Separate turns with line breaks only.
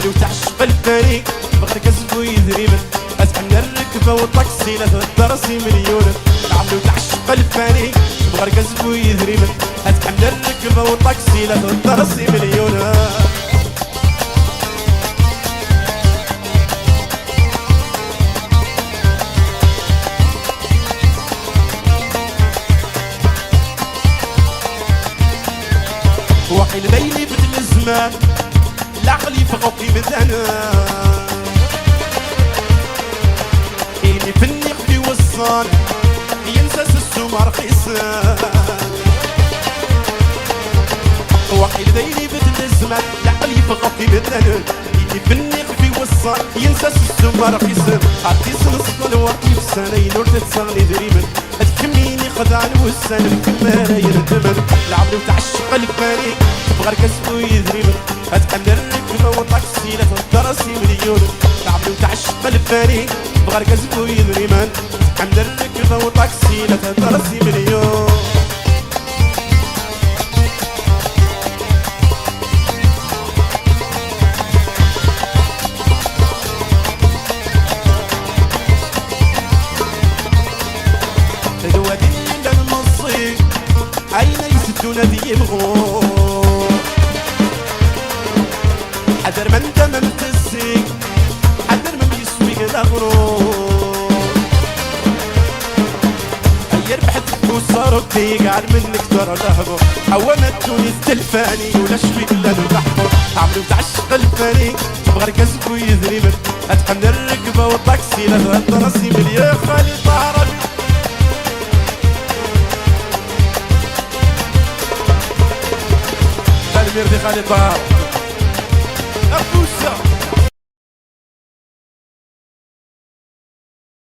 عمري وتعشق الفريق بغير كسبو يدريبن اتحمل الركبه والطاكسي لا تدرسي مليون عمري وتعشق الفريق بغير كسبو يدريبن اتحمل الركبه والطاكسي لا تدرسي مليون وحين ليلي بدل الزمان العقل يفقو في مدانا اللي في النقد والصال ينسى السوم رخيصا وحين ليلي بدل الزمان العقل يفقو في مدانا اللي في النقد والصال ينسى السوم رخيصا عطي سنص الوقت بسنة ينور تتسغني دريما تكميني خدعن والسنة الكمالة يردمن العمري وتعشق الفريق بغير كسبو يدريبن اتحمل الركبة والطاكسي لا تدرسي مليون العمري وتعشق الفريق بغير كسبو يدريبن اتحمل الركبة والطاكسي لا تدرسي مليون الوادي المصي أين يسدون ذي الغور حذر من دمم تسيق حذر من يسوي الأغرور أي ربحت وصاروا تيقع منك ترى ذهبوا حوامت تونس تلفاني ولا شوي إلا نبحبوا عمرو تعشق الفريق بغير كسبو يذريبن أتحمل الركبة والطاكسي لا تدرسي مليون خالي طهربي ميردي خالد طاهر